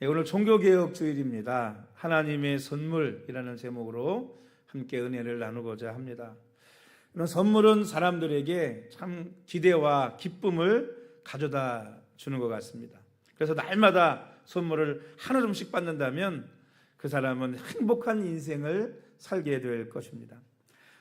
오늘 종교개혁 주일입니다. 하나님의 선물이라는 제목으로 함께 은혜를 나누고자 합니다. 이런 선물은 사람들에게 참 기대와 기쁨을 가져다 주는 것 같습니다. 그래서 날마다 선물을 하나 좀씩 받는다면 그 사람은 행복한 인생을 살게 될 것입니다.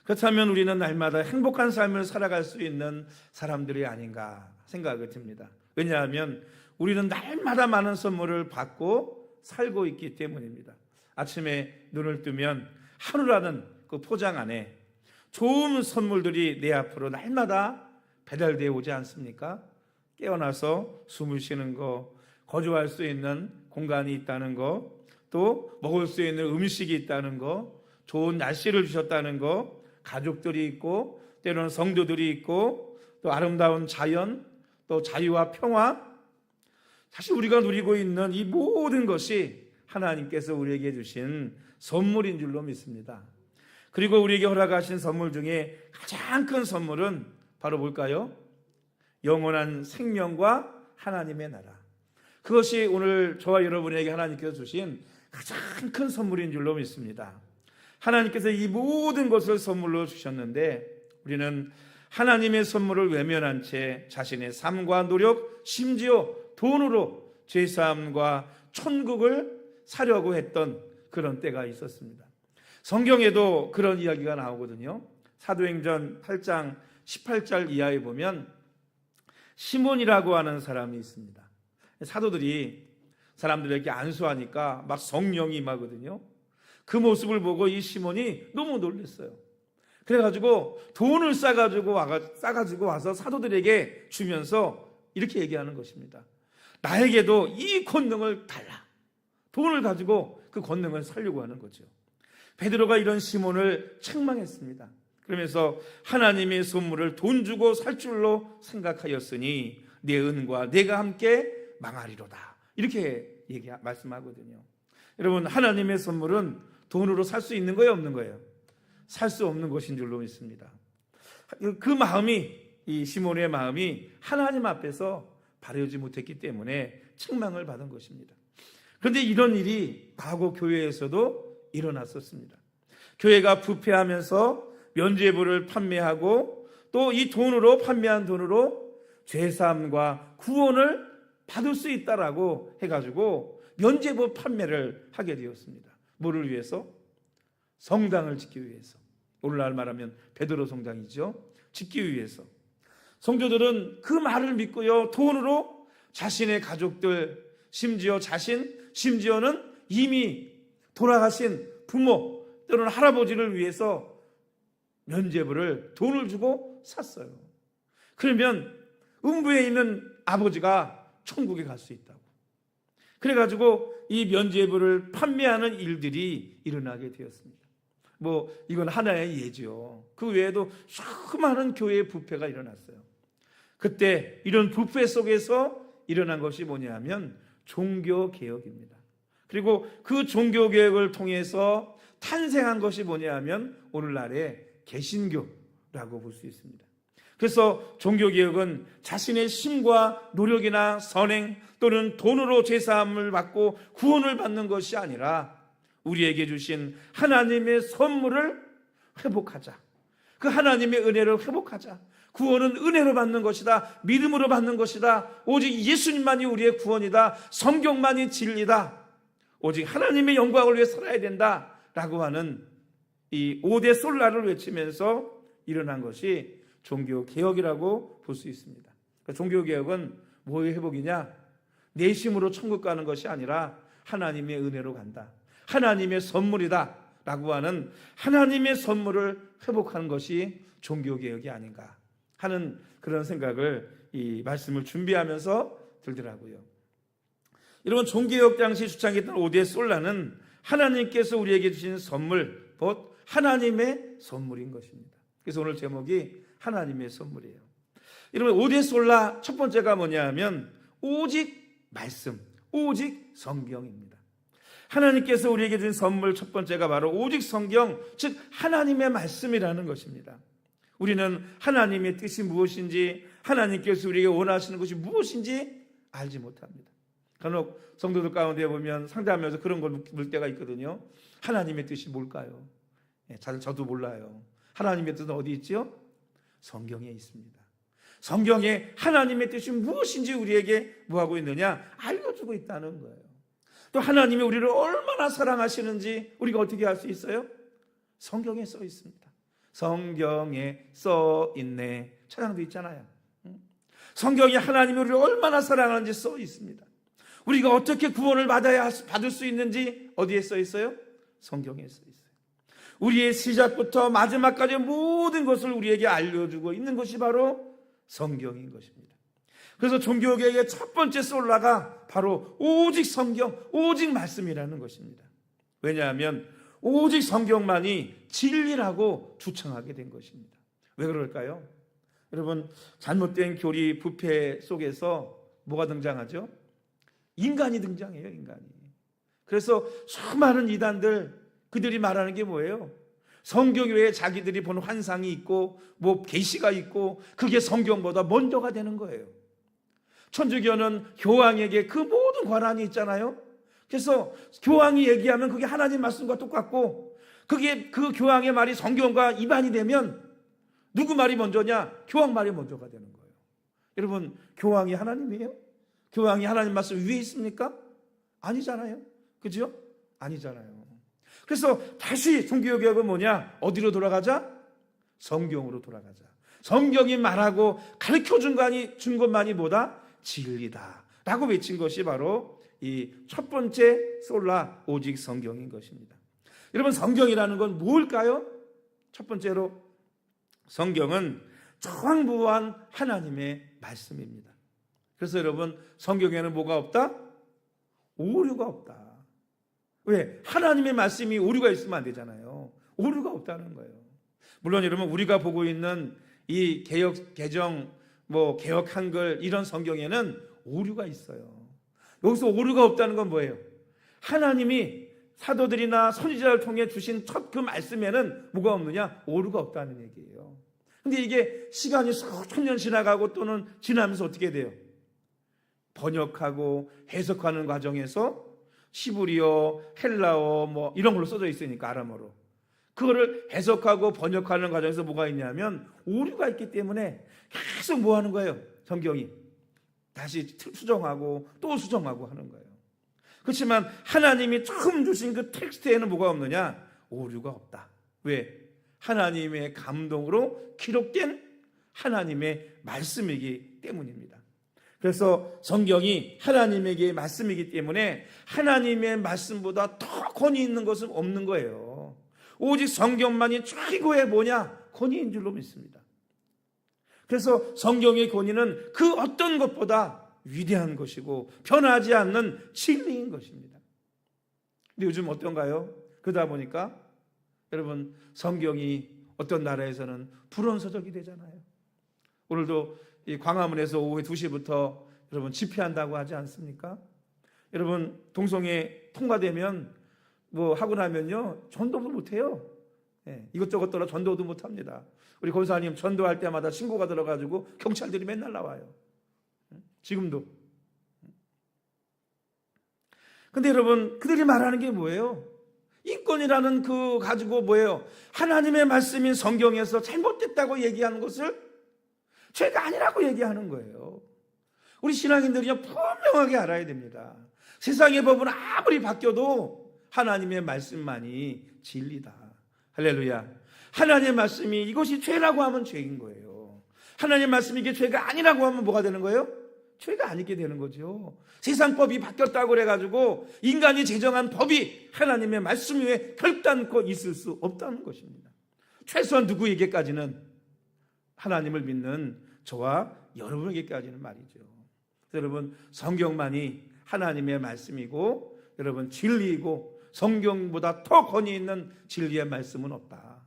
그렇다면 우리는 날마다 행복한 삶을 살아갈 수 있는 사람들이 아닌가 생각이 듭니다. 왜냐하면 우리는 날마다 많은 선물을 받고 살고 있기 때문입니다. 아침에 눈을 뜨면 하루라는 그 포장 안에 좋은 선물들이 내 앞으로 날마다 배달되어 오지 않습니까? 깨어나서 숨을 쉬는 거, 거주할 수 있는 공간이 있다는 거, 또 먹을 수 있는 음식이 있다는 거, 좋은 날씨를 주셨다는 거, 가족들이 있고 때로는 성도들이 있고 또 아름다운 자연, 또 자유와 평화, 사실 우리가 누리고 있는 이 모든 것이 하나님께서 우리에게 주신 선물인 줄로 믿습니다. 그리고 우리에게 허락하신 선물 중에 가장 큰 선물은 바로 뭘까요? 영원한 생명과 하나님의 나라. 그것이 오늘 저와 여러분에게 하나님께서 주신 가장 큰 선물인 줄로 믿습니다. 하나님께서 이 모든 것을 선물로 주셨는데 우리는 하나님의 선물을 외면한 채 자신의 삶과 노력, 심지어 돈으로 죄사함과 천국을 사려고 했던 그런 때가 있었습니다. 성경에도 그런 이야기가 나오거든요. 사도행전 8장 18절 이하에 보면 시몬이라고 하는 사람이 있습니다. 사도들이 사람들에게 안수하니까 막 성령이 임하거든요. 그 모습을 보고 이 시몬이 너무 놀랐어요. 그래가지고 돈을 싸가지고 와서 사도들에게 주면서 이렇게 얘기하는 것입니다. 나에게도 이 권능을 달라. 돈을 가지고 그 권능을 살려고 하는 거죠. 베드로가 이런 시몬을 책망했습니다. 그러면서 하나님의 선물을 돈 주고 살 줄로 생각하였으니 내 은과 내가 함께 망하리로다. 이렇게 말씀하거든요. 여러분, 하나님의 선물은 돈으로 살 수 있는 거예요, 없는 거예요? 살 수 없는 것인 줄로 믿습니다. 그 마음이, 이 시몬의 마음이 하나님 앞에서 바르지 못했기 때문에 책망을 받은 것입니다. 그런데 이런 일이 과거 교회에서도 일어났었습니다. 교회가 부패하면서 면죄부를 판매하고 또 이 돈으로 판매한 돈으로 죄사함과 구원을 받을 수 있다라고 해가지고 면죄부 판매를 하게 되었습니다. 뭐를 위해서? 성당을 짓기 위해서. 오늘날 말하면 베드로 성당이죠. 짓기 위해서. 성도들은 그 말을 믿고요, 돈으로 자신의 가족들, 심지어는 이미 돌아가신 부모 또는 할아버지를 위해서 면죄부를 돈을 주고 샀어요. 그러면 음부에 있는 아버지가 천국에 갈 수 있다고. 그래가지고 이 면죄부를 판매하는 일들이 일어나게 되었습니다. 이건 하나의 예죠. 그 외에도 수많은 교회의 부패가 일어났어요. 그때 이런 부패 속에서 일어난 것이 뭐냐면 종교개혁입니다. 그리고 그 종교개혁을 통해서 탄생한 것이 뭐냐면 오늘날의 개신교라고 볼 수 있습니다. 그래서 종교개혁은 자신의 힘과 노력이나 선행 또는 돈으로 죄사함을 받고 구원을 받는 것이 아니라 우리에게 주신 하나님의 선물을 회복하자. 그 하나님의 은혜를 회복하자. 구원은 은혜로 받는 것이다. 믿음으로 받는 것이다. 오직 예수님만이 우리의 구원이다. 성경만이 진리다. 오직 하나님의 영광을 위해 살아야 된다. 라고 하는 이 5대 솔라를 외치면서 일어난 것이 종교개혁이라고 볼 수 있습니다. 종교개혁은 뭐의 회복이냐? 내 힘으로 천국 가는 것이 아니라 하나님의 은혜로 간다. 하나님의 선물이다 라고 하는 하나님의 선물을 회복하는 것이 종교개혁이 아닌가 하는 그런 생각을 이 말씀을 준비하면서 들더라고요. 여러분, 종교개혁 당시 주창했던 5대 솔라는 하나님께서 우리에게 주신 선물, 곧 하나님의 선물인 것입니다. 그래서 오늘 제목이 하나님의 선물이에요. 여러분, 5대 솔라 첫 번째가 뭐냐 하면 오직 말씀, 오직 성경입니다. 하나님께서 우리에게 준 선물 첫 번째가 바로 오직 성경, 즉 하나님의 말씀이라는 것입니다. 우리는 하나님의 뜻이 무엇인지, 하나님께서 우리에게 원하시는 것이 무엇인지 알지 못합니다. 간혹 성도들 가운데 보면 상담하면서 그런 걸 물 때가 있거든요. 하나님의 뜻이 뭘까요? 잘 저도 몰라요. 하나님의 뜻은 어디 있죠? 성경에 있습니다. 성경에 하나님의 뜻이 무엇인지 우리에게 뭐하고 있느냐? 알려주고 있다는 거예요. 또 하나님이 우리를 얼마나 사랑하시는지 우리가 어떻게 알 수 있어요? 성경에 써 있습니다. 성경에 써 있네. 찬양도 있잖아요. 성경에 하나님이 우리를 얼마나 사랑하는지 써 있습니다. 우리가 어떻게 구원을 받을 수 있는지 어디에 써 있어요? 성경에 써 있어요. 우리의 시작부터 마지막까지 모든 것을 우리에게 알려주고 있는 것이 바로 성경인 것입니다. 그래서 종교개혁의 첫 번째 솔라가 바로 오직 성경, 오직 말씀이라는 것입니다. 왜냐하면 오직 성경만이 진리라고 주창하게 된 것입니다. 왜 그럴까요? 여러분, 잘못된 교리 부패 속에서 뭐가 등장하죠? 인간이 등장해요, 인간이. 그래서 수많은 이단들, 그들이 말하는 게 뭐예요? 성경 외에 자기들이 본 환상이 있고 뭐 계시가 있고 그게 성경보다 먼저가 되는 거예요. 천주교는 교황에게 그 모든 권한이 있잖아요. 그래서 교황이 얘기하면 그게 하나님 말씀과 똑같고 그게 그 교황의 말이 성경과 이반이 되면 누구 말이 먼저냐? 교황 말이 먼저가 되는 거예요. 여러분, 교황이 하나님이에요? 교황이 하나님 말씀 위에 있습니까? 아니잖아요. 그죠? 아니잖아요. 그래서 다시 종교개혁은 뭐냐? 어디로 돌아가자? 성경으로 돌아가자. 성경이 말하고 가르쳐준 것만이 뭐다? 진리다 라고 외친 것이 바로 이 첫 번째 솔라, 오직 성경인 것입니다. 여러분, 성경이라는 건 뭘까요? 첫 번째로 성경은 초강부한 하나님의 말씀입니다. 그래서 여러분, 성경에는 뭐가 없다? 오류가 없다. 왜? 하나님의 말씀이 오류가 있으면 안 되잖아요. 오류가 없다는 거예요. 물론 여러분, 우리가 보고 있는 이 개정, 개역 한글 이런 성경에는 오류가 있어요. 여기서 오류가 없다는 건 뭐예요? 하나님이 사도들이나 선지자를 통해 주신 첫 그 말씀에는 뭐가 없느냐? 오류가 없다는 얘기예요. 근데 이게 시간이 수천 년 지나가고 또는 지나면서 어떻게 돼요? 번역하고 해석하는 과정에서 시브리어, 헬라어 이런 걸로 써져 있으니까 아람어로 그거를 해석하고 번역하는 과정에서 뭐가 있냐면 오류가 있기 때문에 계속 뭐 하는 거예요? 성경이 다시 수정하고 또 수정하고 하는 거예요. 그렇지만 하나님이 처음 주신 그 텍스트에는 뭐가 없느냐? 오류가 없다. 왜? 하나님의 감동으로 기록된 하나님의 말씀이기 때문입니다. 그래서 성경이 하나님에게 말씀이기 때문에 하나님의 말씀보다 더 권위 있는 것은 없는 거예요. 오직 성경만이 최고의 권위인 줄로 믿습니다. 그래서 성경의 권위는 그 어떤 것보다 위대한 것이고 변하지 않는 진리인 것입니다. 근데 요즘 어떤가요? 그러다 보니까 여러분, 성경이 어떤 나라에서는 불온서적이 되잖아요. 오늘도 이 광화문에서 오후 2시부터 여러분 집회한다고 하지 않습니까? 여러분, 동성애 통과되면 하고 나면요 전도도 못해요. 이것저것 떠나 전도도 못합니다. 우리 권사님 전도할 때마다 신고가 들어가지고 경찰들이 맨날 나와요. 지금도. 근데 여러분, 그들이 말하는 게 뭐예요? 인권이라는 그 가지고 뭐예요? 하나님의 말씀인 성경에서 잘못됐다고 얘기하는 것을 죄가 아니라고 얘기하는 거예요. 우리 신앙인들이 분명하게 알아야 됩니다. 세상의 법은 아무리 바뀌어도 하나님의 말씀만이 진리다. 할렐루야. 하나님의 말씀이 이것이 죄라고 하면 죄인 거예요. 하나님의 말씀이 이게 죄가 아니라고 하면 뭐가 되는 거예요? 죄가 아니게 되는 거죠. 세상 법이 바뀌었다고 그래가지고 인간이 제정한 법이 하나님의 말씀 위에 결단코 있을 수 없다는 것입니다. 최소한 누구에게까지는 하나님을 믿는 저와 여러분에게까지는 말이죠. 여러분, 성경만이 하나님의 말씀이고 여러분 진리이고 성경보다 더 권위 있는 진리의 말씀은 없다.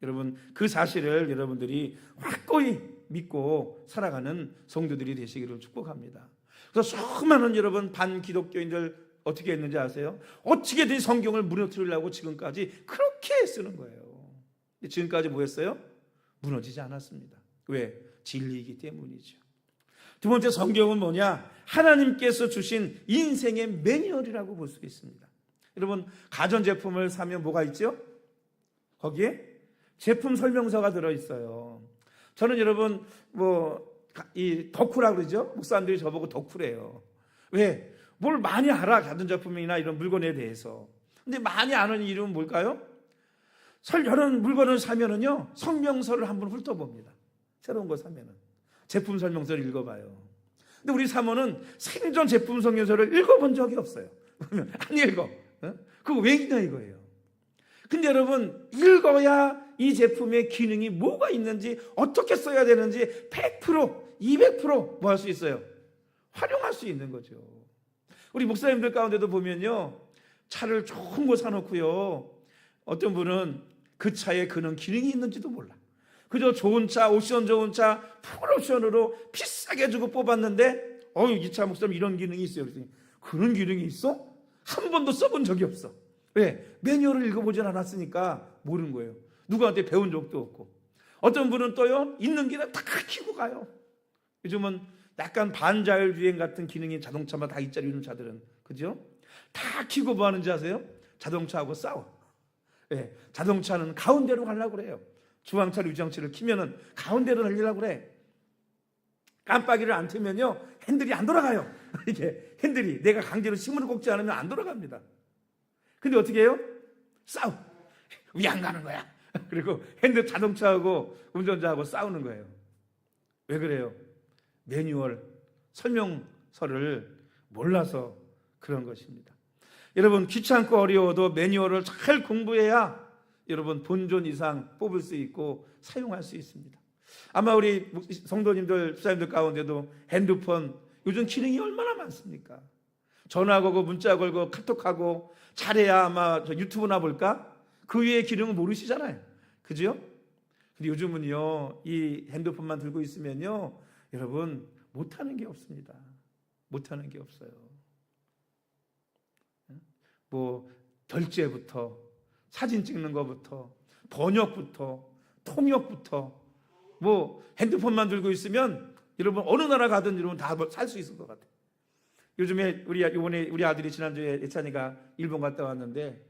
여러분, 그 사실을 여러분들이 확고히 믿고 살아가는 성도들이 되시기를 축복합니다. 그래서 수많은 여러분 반기독교인들 어떻게 했는지 아세요? 어떻게든 성경을 무너뜨리려고 지금까지 그렇게 쓰는 거예요. 지금까지 뭐 했어요? 무너지지 않았습니다. 왜? 진리이기 때문이죠. 두 번째 성경은 뭐냐? 하나님께서 주신 인생의 매뉴얼이라고 볼 수 있습니다. 여러분, 가전제품을 사면 뭐가 있죠? 거기에 제품 설명서가 들어있어요. 저는 여러분 이 덕후라고 그러죠? 목사님들이 저보고 덕후래요. 왜? 뭘 많이 알아, 가전제품이나 이런 물건에 대해서. 근데 많이 아는 이유는 뭘까요? 이런 물건을 사면은요, 설명서를 한번 훑어봅니다. 새로운 거 사면은 제품 설명서를 읽어봐요. 근데 우리 사모는 생전 제품 설명서를 읽어본 적이 없어요. 그러면 안 읽어. 그거 왜 읽냐 이거예요. 근데 여러분, 읽어야 이 제품의 기능이 뭐가 있는지, 어떻게 써야 되는지 100%, 200% 뭐 할 수 있어요? 활용할 수 있는 거죠. 우리 목사님들 가운데도 보면요, 차를 좋은 거 사놓고요, 어떤 분은 그 차에 그런 기능이 있는지도 몰라. 그저 좋은 차, 옵션 좋은 차, 풀옵션으로 비싸게 주고 뽑았는데, 이 차 목사님 이런 기능이 있어요. 그랬더니, 그런 기능이 있어? 한 번도 써본 적이 없어. 왜? 매뉴얼을 읽어보진 않았으니까 모르는 거예요. 누구한테 배운 적도 없고. 어떤 분은 또요, 있는 길에 다 켜고 가요. 요즘은 약간 반자율주행 같은 기능이 자동차마다 다 있잖아요. 이런 차들은. 그죠? 다 켜고 뭐 하는지 아세요? 자동차하고 싸워. 예, 자동차는 가운데로 가려고 그래요. 주황차를, 유정차를 켜면은 가운데로 달리려고 그래. 깜빡이를 안 틀면요, 핸들이 안 돌아가요. 이게 핸들이 내가 강제로 힘을 꽂지 않으면 안 돌아갑니다. 근데 어떻게 해요? 싸워. 왜 안 가는 거야? 그리고 핸들 자동차하고 운전자하고 싸우는 거예요. 왜 그래요? 매뉴얼, 설명서를 몰라서 그런 것입니다. 여러분, 귀찮고 어려워도 매뉴얼을 잘 공부해야 여러분 본존 이상 뽑을 수 있고 사용할 수 있습니다. 아마 우리 성도님들, 집사님들 가운데도 핸드폰 요즘 기능이 얼마나 많습니까? 전화 걸고 문자 걸고 카톡하고 잘해야 아마 저 유튜브나 볼까? 그 위에 기능은 모르시잖아요. 그죠? 근데 요즘은요, 이 핸드폰만 들고 있으면요, 여러분 못하는 게 없습니다. 못하는 게 없어요. 뭐 결제부터 사진 찍는 것부터 번역부터 통역부터 뭐 핸드폰만 들고 있으면 여러분 어느 나라 가든 여러분 다 살 수 있을 것 같아요. 요즘에 이번에 우리 아들이 지난주에 예찬이가 일본 갔다 왔는데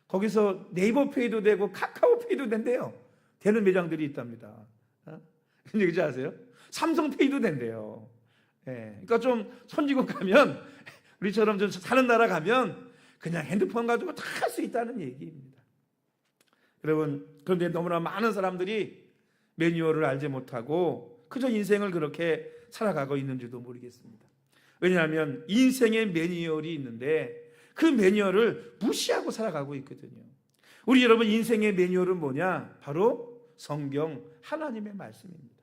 거기서 네이버페이도 되고 카카오페이도 된대요. 되는 매장들이 있답니다. 근데 그지 아세요? 삼성페이도 된대요. 예, 그러니까 좀 선진국 가면 우리처럼 좀 사는 나라 가면 그냥 핸드폰 가지고 다 할 수 있다는 얘기입니다. 여러분, 그런데 너무나 많은 사람들이 매뉴얼을 알지 못하고 그저 인생을 그렇게 살아가고 있는지도 모르겠습니다. 왜냐하면 인생의 매뉴얼이 있는데 그 매뉴얼을 무시하고 살아가고 있거든요. 우리 여러분, 인생의 매뉴얼은 뭐냐? 바로 성경, 하나님의 말씀입니다.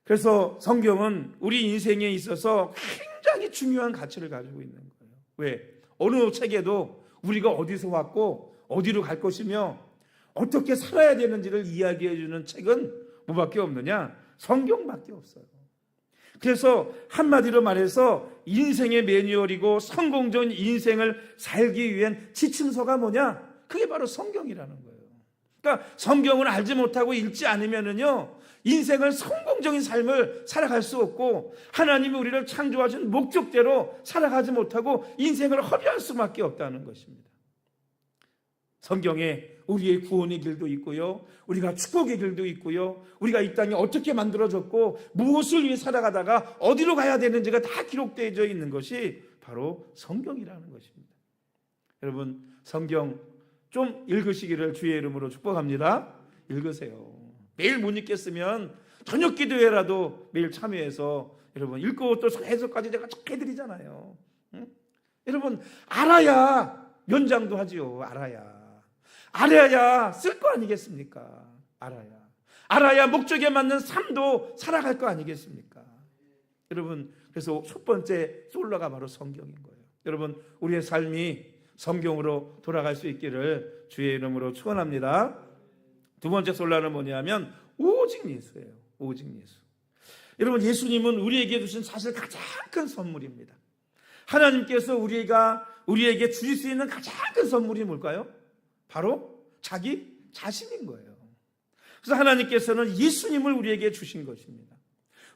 그래서 성경은 우리 인생에 있어서 굉장히 중요한 가치를 가지고 있는 거예요. 왜? 어느 책에도 우리가 어디서 왔고 어디로 갈 것이며 어떻게 살아야 되는지를 이야기해 주는 책은 뭐밖에 없느냐? 성경밖에 없어요. 그래서 한마디로 말해서 인생의 매뉴얼이고 성공적인 인생을 살기 위한 지침서가 뭐냐? 그게 바로 성경이라는 거예요. 그러니까 성경을 알지 못하고 읽지 않으면은요, 인생을 성공적인 삶을 살아갈 수 없고 하나님이 우리를 창조하신 목적대로 살아가지 못하고 인생을 허비할 수밖에 없다는 것입니다. 성경에 우리의 구원의 길도 있고요, 우리가 축복의 길도 있고요, 우리가 이 땅에 어떻게 만들어졌고 무엇을 위해 살아가다가 어디로 가야 되는지가 다 기록되어 있는 것이 바로 성경이라는 것입니다. 여러분, 성경 좀 읽으시기를 주의 이름으로 축복합니다. 읽으세요. 매일 못 읽겠으면 저녁 기도회라도 매일 참여해서 여러분 읽고 또 해석까지 제가 쫙 해드리잖아요. 응? 여러분, 알아야 연장도 하지요. 알아야 쓸 거 아니겠습니까? 알아야 목적에 맞는 삶도 살아갈 거 아니겠습니까? 여러분, 그래서 첫 번째 솔로가 바로 성경인 거예요. 여러분, 우리의 삶이 성경으로 돌아갈 수 있기를 주의 이름으로 축원합니다. 두 번째 솔로는 뭐냐면 오직 예수예요. 오직 예수. 여러분, 예수님은 우리에게 주신 사실 가장 큰 선물입니다. 하나님께서 우리에게 주실 수 있는 가장 큰 선물이 뭘까요? 바로 자기 자신인 거예요. 그래서 하나님께서는 예수님을 우리에게 주신 것입니다.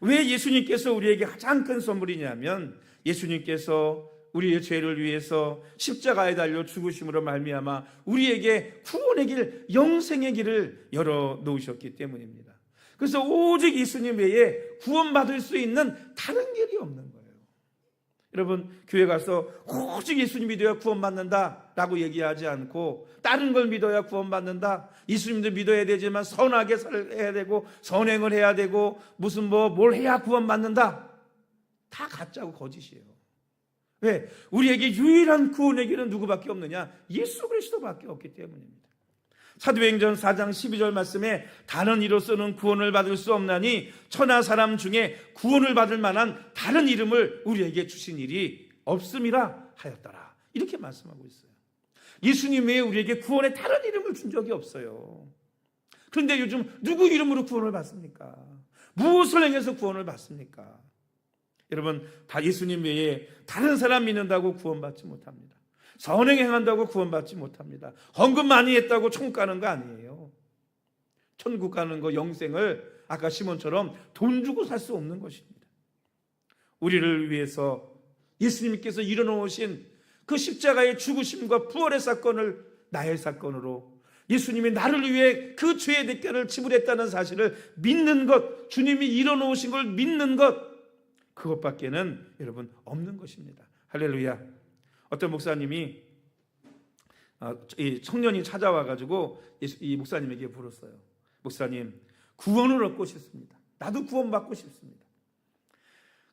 왜 예수님께서 우리에게 가장 큰 선물이냐면 예수님께서 우리의 죄를 위해서 십자가에 달려 죽으심으로 말미암아 우리에게 구원의 길, 영생의 길을 열어놓으셨기 때문입니다. 그래서 오직 예수님 외에 구원받을 수 있는 다른 길이 없는 거예요. 여러분, 교회 가서 오직 예수님 믿어야 구원받는다라고 얘기하지 않고 다른 걸 믿어야 구원받는다, 예수님도 믿어야 되지만 선하게 살아야 되고 선행을 해야 되고 무슨 뭘 해야 구원받는다, 다 가짜고 거짓이에요. 왜? 우리에게 유일한 구원의 길은 누구밖에 없느냐? 예수 그리스도밖에 없기 때문입니다. 사도행전 4장 12절 말씀에 다른 이로서는 구원을 받을 수 없나니 천하 사람 중에 구원을 받을 만한 다른 이름을 우리에게 주신 일이 없음이라 하였더라, 이렇게 말씀하고 있어요. 예수님 외에 우리에게 구원의 다른 이름을 준 적이 없어요. 그런데 요즘 누구 이름으로 구원을 받습니까? 무엇을 행해서 구원을 받습니까? 여러분, 다 예수님 외에 다른 사람 믿는다고 구원받지 못합니다. 선행 행한다고 구원받지 못합니다. 헌금 많이 했다고 천국 가는 거 아니에요. 천국 가는 거, 영생을 아까 시몬처럼 돈 주고 살 수 없는 것입니다. 우리를 위해서 예수님께서 일어놓으신 그 십자가의 죽으심과 부활의 사건을 나의 사건으로, 예수님이 나를 위해 그 죄의 대가를 지불했다는 사실을 믿는 것, 주님이 일어놓으신 걸 믿는 것, 그것밖에는 여러분 없는 것입니다. 할렐루야. 어떤 목사님이 이 청년이 찾아와가지고 이 목사님에게 물었어요. 목사님, 구원을 얻고 싶습니다. 나도 구원받고 싶습니다.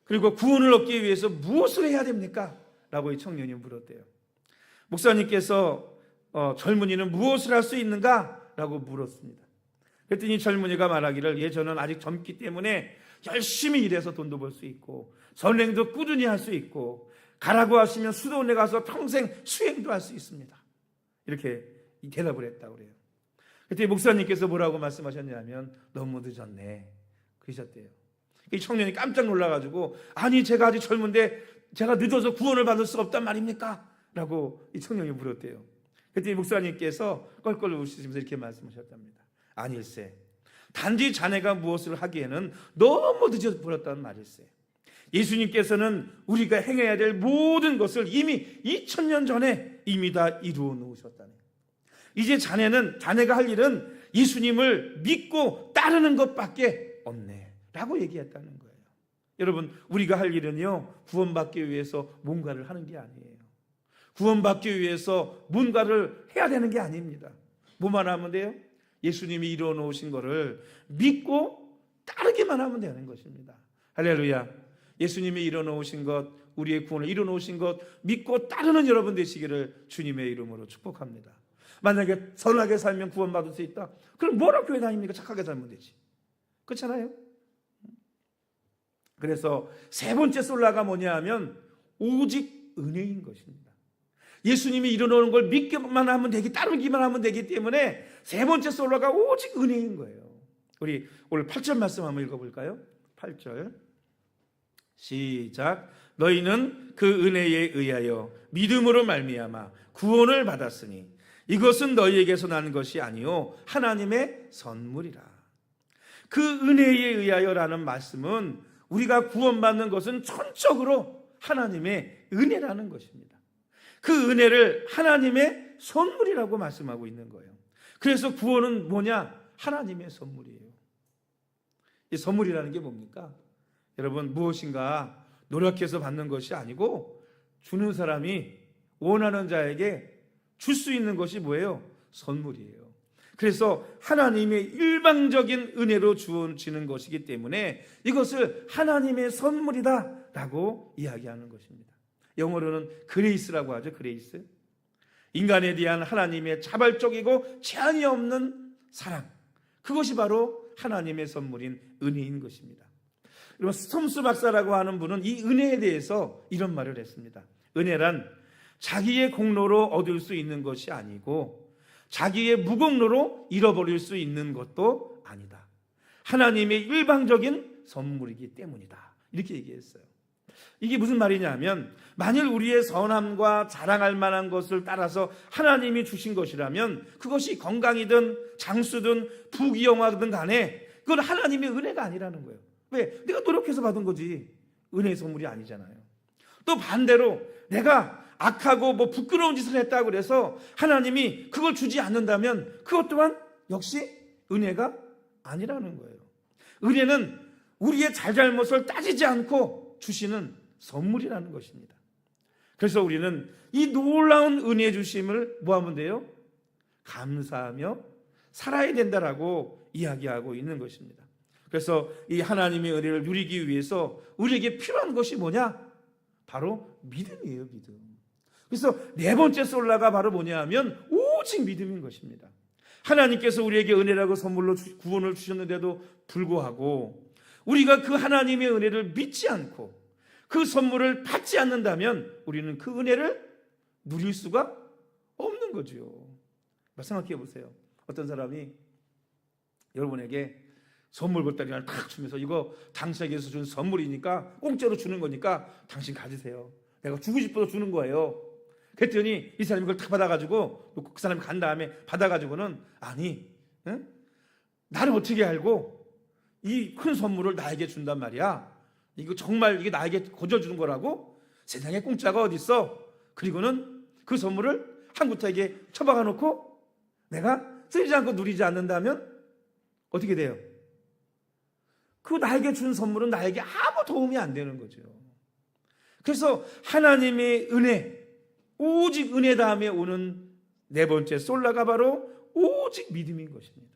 그리고 구원을 얻기 위해서 무엇을 해야 됩니까? 라고 이 청년이 물었대요. 목사님께서 젊은이는 무엇을 할 수 있는가? 라고 물었습니다. 그랬더니 젊은이가 말하기를, 저는 아직 젊기 때문에 열심히 일해서 돈도 벌 수 있고 선행도 꾸준히 할 수 있고 가라고 하시면 수도원에 가서 평생 수행도 할 수 있습니다. 이렇게 대답을 했다고 그래요. 그때 목사님께서 뭐라고 말씀하셨냐면, 너무 늦었네 그러셨대요. 이 청년이 깜짝 놀라가지고, 아니 제가 아직 젊은데 제가 늦어서 구원을 받을 수 없단 말입니까? 라고 이 청년이 물었대요. 그때 목사님께서 껄껄 웃으시면서 이렇게 말씀하셨답니다. 아닐세, 단지 자네가 무엇을 하기에는 너무 늦어버렸다는 말일세. 예수님께서는 우리가 행해야 될 모든 것을 이미 2000년 전에 이미 다 이루어 놓으셨다네. 이제 자네가 할 일은 예수님을 믿고 따르는 것밖에 없네 라고 얘기했다는 거예요. 여러분, 우리가 할 일은요, 구원받기 위해서 뭔가를 하는 게 아니에요. 구원받기 위해서 뭔가를 해야 되는 게 아닙니다. 뭐만 하면 돼요? 예수님이 이루어 놓으신 것을 믿고 따르기만 하면 되는 것입니다. 할렐루야. 예수님이 이루어 놓으신 것, 우리의 구원을 이루어 놓으신 것 믿고 따르는 여러분 되시기를 주님의 이름으로 축복합니다. 만약에 선하게 살면 구원받을 수 있다, 그럼 뭐라 교회 다닙니까? 착하게 살면 되지. 그렇잖아요. 그래서 세 번째 솔라가 뭐냐 하면 오직 은혜인 것입니다. 예수님이 이루어놓은 걸 믿기만 하면 되기, 따르기만 하면 되기 때문에 세 번째 솔라가 오직 은혜인 거예요. 우리 오늘 8절 말씀 한번 읽어볼까요? 8절 시작. 너희는 그 은혜에 의하여 믿음으로 말미암아 구원을 받았으니 이것은 너희에게서 난 것이 아니요 하나님의 선물이라. 그 은혜에 의하여라는 말씀은 우리가 구원받는 것은 전적으로 하나님의 은혜라는 것입니다. 그 은혜를 하나님의 선물이라고 말씀하고 있는 거예요. 그래서 구원은 뭐냐? 하나님의 선물이에요. 이 선물이라는 게 뭡니까? 여러분, 무엇인가 노력해서 받는 것이 아니고 주는 사람이 원하는 자에게 줄 수 있는 것이 뭐예요? 선물이에요. 그래서 하나님의 일방적인 은혜로 주어지는 것이기 때문에 이것을 하나님의 선물이다 라고 이야기하는 것입니다. 영어로는 그레이스라고 하죠. 그레이스. 인간에 대한 하나님의 자발적이고 제한이 없는 사랑, 그것이 바로 하나님의 선물인 은혜인 것입니다. 여러분, 스톰스 박사라고 하는 분은 이 은혜에 대해서 이런 말을 했습니다. 은혜란 자기의 공로로 얻을 수 있는 것이 아니고 자기의 무공로로 잃어버릴 수 있는 것도 아니다. 하나님의 일방적인 선물이기 때문이다. 이렇게 얘기했어요. 이게 무슨 말이냐면, 만일 우리의 선함과 자랑할 만한 것을 따라서 하나님이 주신 것이라면 그것이 건강이든 장수든 부귀영화든 간에 그건 하나님의 은혜가 아니라는 거예요. 왜? 내가 노력해서 받은 거지. 은혜의 선물이 아니잖아요. 또 반대로 내가 악하고 뭐 부끄러운 짓을 했다고 그래서 하나님이 그걸 주지 않는다면 그것 또한 역시 은혜가 아니라는 거예요. 은혜는 우리의 잘잘못을 따지지 않고 주시는 선물이라는 것입니다. 그래서 우리는 이 놀라운 은혜 주심을 뭐 하면 돼요? 감사하며 살아야 된다라고 이야기하고 있는 것입니다. 그래서 이 하나님의 은혜를 누리기 위해서 우리에게 필요한 것이 뭐냐? 바로 믿음이에요, 믿음. 그래서 네 번째 솔라가 바로 뭐냐 하면 오직 믿음인 것입니다. 하나님께서 우리에게 은혜라고 선물로 구원을 주셨는데도 불구하고 우리가 그 하나님의 은혜를 믿지 않고 그 선물을 받지 않는다면 우리는 그 은혜를 누릴 수가 없는 거죠. 생각해 보세요. 어떤 사람이 여러분에게 선물 보따리를 탁 주면서 이거 당신에게서 준 선물이니까 공짜로 주는 거니까 당신 가지세요. 내가 주고 싶어서 주는 거예요. 그랬더니 이 사람이 그걸 탁 받아가지고 그 사람이 간 다음에 받아가지고는 아니 응? 나를 어떻게 알고 이 큰 선물을 나에게 준단 말이야. 이거 정말 이게 나에게 거저주는 거라고? 세상에 공짜가 어딨어? 그리고는 그 선물을 한 구타에게 처박아 놓고 내가 쓰지 않고 누리지 않는다면 어떻게 돼요? 그 나에게 준 선물은 나에게 아무 도움이 안 되는 거죠. 그래서 하나님의 은혜, 오직 은혜 다음에 오는 네 번째 솔라가 바로 오직 믿음인 것입니다.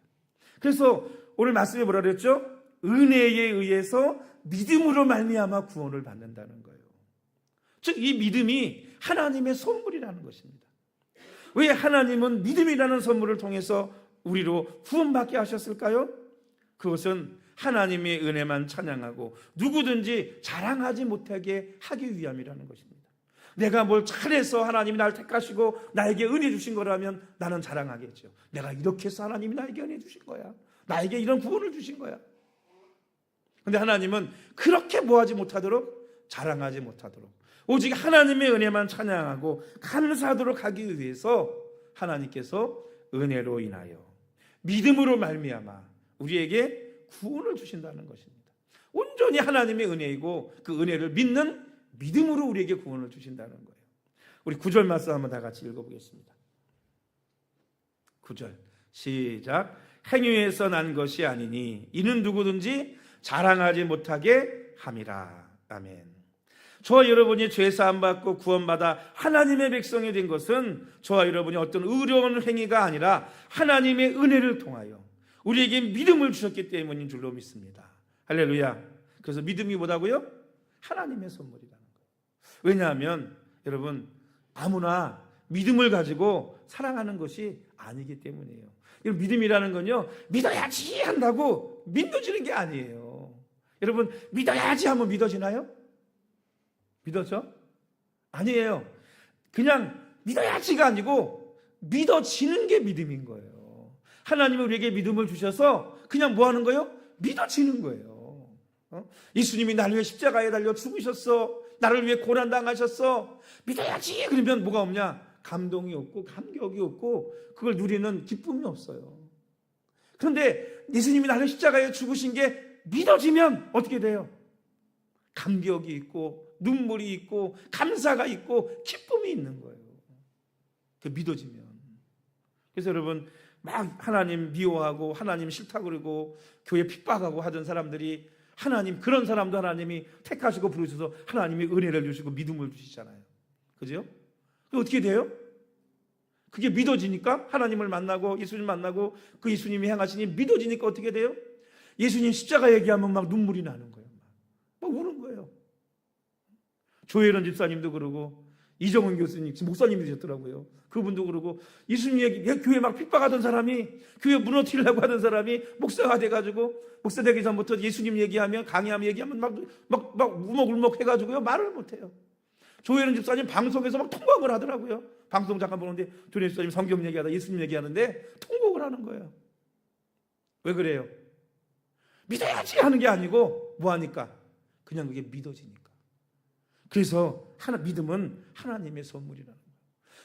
그래서 오늘 말씀에 뭐라 그랬죠? 은혜에 의해서 믿음으로 말미암아 구원을 받는다는 거예요. 즉 이 믿음이 하나님의 선물이라는 것입니다. 왜 하나님은 믿음이라는 선물을 통해서 우리로 구원받게 하셨을까요? 그것은 하나님의 은혜만 찬양하고 누구든지 자랑하지 못하게 하기 위함이라는 것입니다. 내가 뭘 잘해서 하나님이 나를 택하시고 나에게 은혜 주신 거라면 나는 자랑하겠죠. 내가 이렇게 해서 하나님이 나에게 은혜 주신 거야. 나에게 이런 구원을 주신 거야. 그런데 하나님은 그렇게 뭐하지 못하도록, 자랑하지 못하도록 오직 하나님의 은혜만 찬양하고 감사하도록 하기 위해서 하나님께서 은혜로 인하여 믿음으로 말미암아 우리에게 구원을 주신다는 것입니다. 온전히 하나님의 은혜이고 그 은혜를 믿는 믿음으로 우리에게 구원을 주신다는 거예요. 우리 9절 말씀 한번 다 같이 읽어보겠습니다. 9절 시작. 행위에서 난 것이 아니니 이는 누구든지 자랑하지 못하게 함이라. 아멘. 저와 여러분이 죄사함 받고 구원받아 하나님의 백성이 된 것은 저와 여러분이 어떤 의로운 행위가 아니라 하나님의 은혜를 통하여 우리에게 믿음을 주셨기 때문인 줄로 믿습니다. 할렐루야. 그래서 믿음이 뭐다고요? 하나님의 선물이라는 거예요. 왜냐하면 여러분 아무나 믿음을 가지고 사랑하는 것이 아니기 때문이에요. 믿음이라는 건요, 믿어야지 한다고 믿어지는 게 아니에요. 여러분 믿어야지 하면 믿어지나요? 믿어져? 아니에요. 그냥 믿어야지가 아니고 믿어지는 게 믿음인 거예요. 하나님이 우리에게 믿음을 주셔서 그냥 뭐 하는 거예요? 믿어지는 거예요. 예수님이 나를 위해 십자가에 달려 죽으셨어. 나를 위해 고난당하셨어. 믿어야지. 그러면 뭐가 없냐? 감동이 없고 감격이 없고 그걸 누리는 기쁨이 없어요. 그런데 예수님이 나를 십자가에 죽으신 게 믿어지면 어떻게 돼요? 감격이 있고 눈물이 있고 감사가 있고 기쁨이 있는 거예요. 그 믿어지면. 그래서 여러분 막 하나님 미워하고 하나님 싫다 그러고 교회 핍박하고 하던 사람들이 하나님 그런 사람도 하나님이 택하시고 부르셔서 하나님이 은혜를 주시고 믿음을 주시잖아요. 그죠? 그 어떻게 돼요? 그게 믿어지니까 하나님을 만나고 예수님 만나고 그 예수님이 행하시니 믿어지니까 어떻게 돼요? 예수님 십자가 얘기하면 막 눈물이 나는 거예요. 막 우는 거예요. 조혜련 집사님도 그러고 이정은 교수님 목사님이셨더라고요. 그분도 그러고 예수님 얘기 교회 막 핍박하던 사람이 교회 무너뜨리려고 하던 사람이 목사가 돼가지고 목사 되기 전부터 예수님 얘기하면 강의하면 얘기하면 막 우먹울먹 해가지고요 말을 못해요. 조혜련 집사님 방송에서 막 통곡을 하더라고요. 방송 잠깐 보는데 조혜련 집사님 성경 얘기하다 예수님 얘기하는데 통곡을 하는 거예요. 왜 그래요? 믿어야지 하는 게 아니고 뭐 하니까 그냥 그게 믿어지니까. 그래서 믿음은 하나님의 선물이라는 거예요.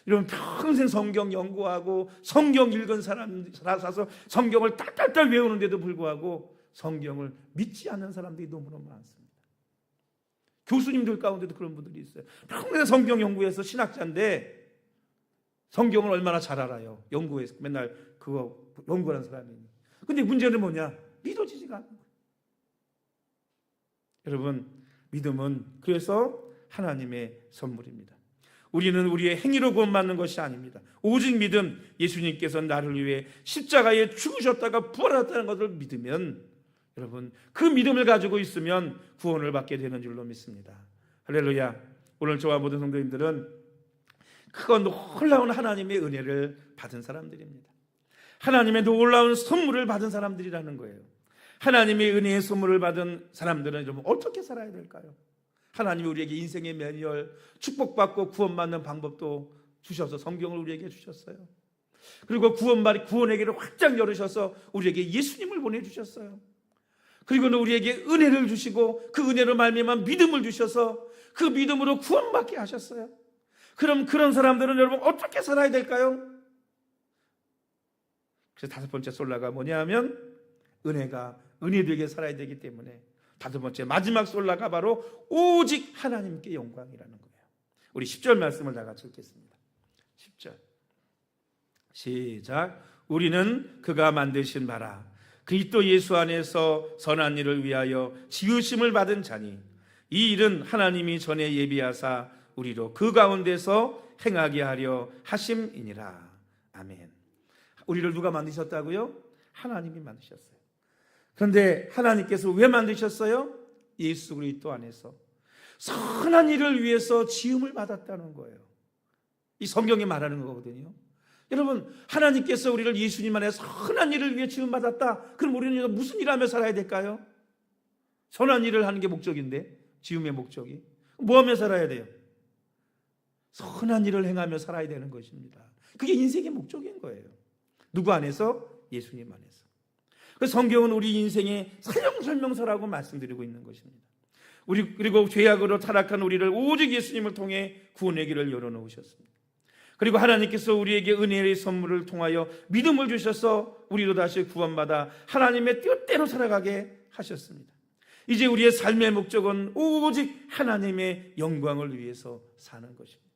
여러분 평생 성경 연구하고 성경 읽은 사람 사서 성경을 딸딸딸 외우는데도 불구하고 성경을 믿지 않는 사람들이 너무너무 많습니다. 교수님들 가운데도 그런 분들이 있어요. 평생 성경 연구해서 신학자인데 성경을 얼마나 잘 알아요. 연구해서 맨날 그거 연구하는 사람이. 근데 문제는 뭐냐? 믿어지지가 않는 거예요. 여러분, 믿음은 그래서 하나님의 선물입니다. 우리는 우리의 행위로 구원받는 것이 아닙니다. 오직 믿음, 예수님께서 나를 위해 십자가에 죽으셨다가 부활하셨다는 것을 믿으면, 여러분, 그 믿음을 가지고 있으면 구원을 받게 되는 줄로 믿습니다. 할렐루야. 오늘 저와 모든 성도님들은 크고 놀라운 하나님의 은혜를 받은 사람들입니다. 하나님의 놀라운 선물을 받은 사람들이라는 거예요. 하나님의 은혜의 선물을 받은 사람들은 여러분 어떻게 살아야 될까요? 하나님이 우리에게 인생의 매뉴얼, 축복받고 구원받는 방법도 주셔서 성경을 우리에게 주셨어요. 그리고 구원의 길을 확장 열으셔서 우리에게 예수님을 보내주셨어요. 그리고는 우리에게 은혜를 주시고 그 은혜로 말미암아 믿음을 주셔서 그 믿음으로 구원받게 하셨어요. 그럼 그런 사람들은 여러분 어떻게 살아야 될까요? 그래서 다섯 번째 솔라가 뭐냐 하면 은혜되게 살아야 되기 때문에 다섯 번째 마지막 솔라가 바로 오직 하나님께 영광이라는 거예요. 우리 10절 말씀을 다 같이 읽겠습니다. 10절 시작. 우리는 그가 만드신 바라 그리스도 예수 안에서 선한 일을 위하여 지으심을 받은 자니 이 일은 하나님이 전에 예비하사 우리로 그 가운데서 행하게 하려 하심이니라. 아멘. 우리를 누가 만드셨다고요? 하나님이 만드셨어요. 그런데 하나님께서 왜 만드셨어요? 예수 그리스도 안에서 선한 일을 위해서 지음을 받았다는 거예요. 이 성경이 말하는 거거든요. 여러분, 하나님께서 우리를 예수님 안에서 선한 일을 위해 지음 받았다. 그럼 우리는 무슨 일을 하며 살아야 될까요? 선한 일을 하는 게 목적인데, 지음의 목적이 뭐 하며 살아야 돼요? 선한 일을 행하며 살아야 되는 것입니다. 그게 인생의 목적인 거예요. 누구 안에서? 예수님 안에서. 그 성경은 우리 인생의 설명서라고 말씀드리고 있는 것입니다. 그리고 죄악으로 타락한 우리를 오직 예수님을 통해 구원의 길을 열어놓으셨습니다. 그리고 하나님께서 우리에게 은혜의 선물을 통하여 믿음을 주셔서 우리도 다시 구원받아 하나님의 뜻대로 살아가게 하셨습니다. 이제 우리의 삶의 목적은 오직 하나님의 영광을 위해서 사는 것입니다.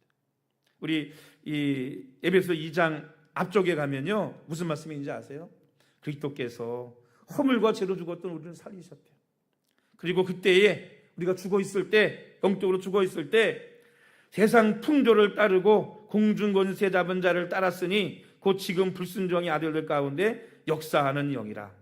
우리 이 에베소 2장 앞쪽에 가면요, 무슨 말씀인지 아세요? 그리스도께서 허물과 죄로 죽었던 우리를 살리셨대요. 그리고 그때에 우리가 죽어 있을 때, 영적으로 죽어 있을 때 세상 풍조를 따르고 공중 권세 잡은 자를 따랐으니 곧 지금 불순종의 아들들 가운데 역사하는 영이라.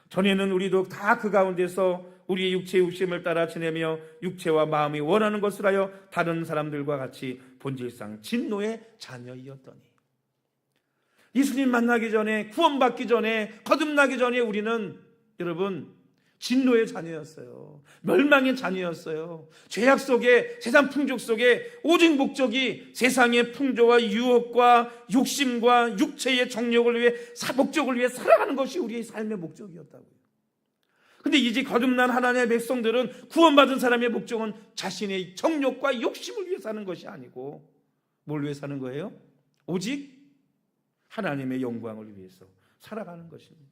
전에는 우리도 다 그 가운데서 우리의 육체의 욕심을 따라 지내며 육체와 마음이 원하는 것을 하여 다른 사람들과 같이 본질상 진노의 자녀이었더니, 예수님 만나기 전에, 구원받기 전에, 거듭나기 전에 우리는 여러분 진노의 자녀였어요. 멸망의 자녀였어요. 죄악 속에, 세상 풍족 속에 오직 목적이 세상의 풍조와 유혹과 욕심과 육체의 정욕을 위해, 목적을 위해 살아가는 것이 우리의 삶의 목적이었다고요. 근데 이제 거듭난 하나님의 백성들은, 구원받은 사람의 목적은 자신의 정욕과 욕심을 위해 사는 것이 아니고 뭘 위해 사는 거예요? 오직 하나님의 영광을 위해서 살아가는 것입니다.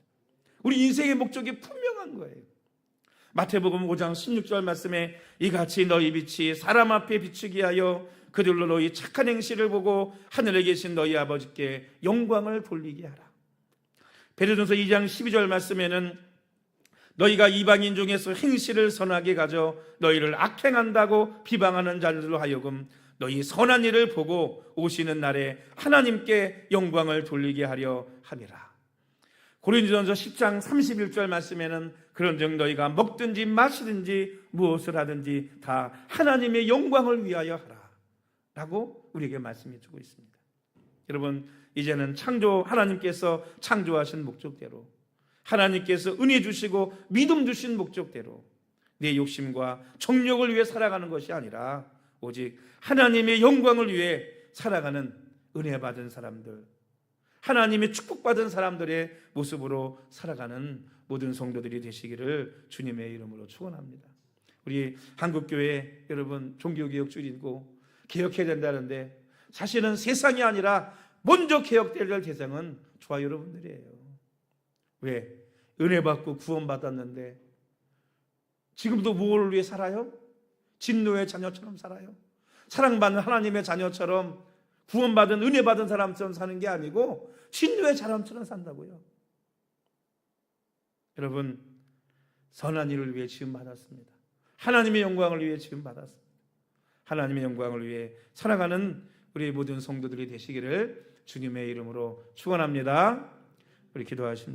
우리 인생의 목적이 분명한 거예요. 마태복음 5장 16절 말씀에 이같이 너희 빛이 사람 앞에 비추게 하여 그들로 너희 착한 행실을 보고 하늘에 계신 너희 아버지께 영광을 돌리게 하라. 베드로전서 2장 12절 말씀에는 너희가 이방인 중에서 행실을 선하게 가져 너희를 악행한다고 비방하는 자들로 하여금 너희 선한 일을 보고 오시는 날에 하나님께 영광을 돌리게 하려 함이라. 고린도전서 10장 31절 말씀에는 그런즉 너희가 먹든지 마시든지 무엇을 하든지 다 하나님의 영광을 위하여 하라 라고 우리에게 말씀해 주고 있습니다. 여러분, 이제는 하나님께서 창조하신 목적대로, 하나님께서 은혜 주시고 믿음 주신 목적대로 내 욕심과 정욕을 위해 살아가는 것이 아니라 오직 하나님의 영광을 위해 살아가는 은혜 받은 사람들, 하나님의 축복받은 사람들의 모습으로 살아가는 모든 성도들이 되시기를 주님의 이름으로 축원합니다. 우리 한국교회 여러분 종교개혁 줄이고 개혁해야 된다는데 사실은 세상이 아니라 먼저 개혁될 대상은 저와 여러분들이에요. 왜? 은혜 받고 구원 받았는데 지금도 무엇을 위해 살아요? 진노의 자녀처럼 살아요. 사랑받는 하나님의 자녀처럼 구원받은 은혜 받은 사람처럼 사는 게 아니고 진노의 사람처럼 산다고요. 여러분, 선한 일을 위해 지음 받았습니다. 하나님의 영광을 위해 지음 받았습니다. 하나님의 영광을 위해 살아가는 우리 모든 성도들이 되시기를 주님의 이름으로 축원합니다. 우리 기도하십니다.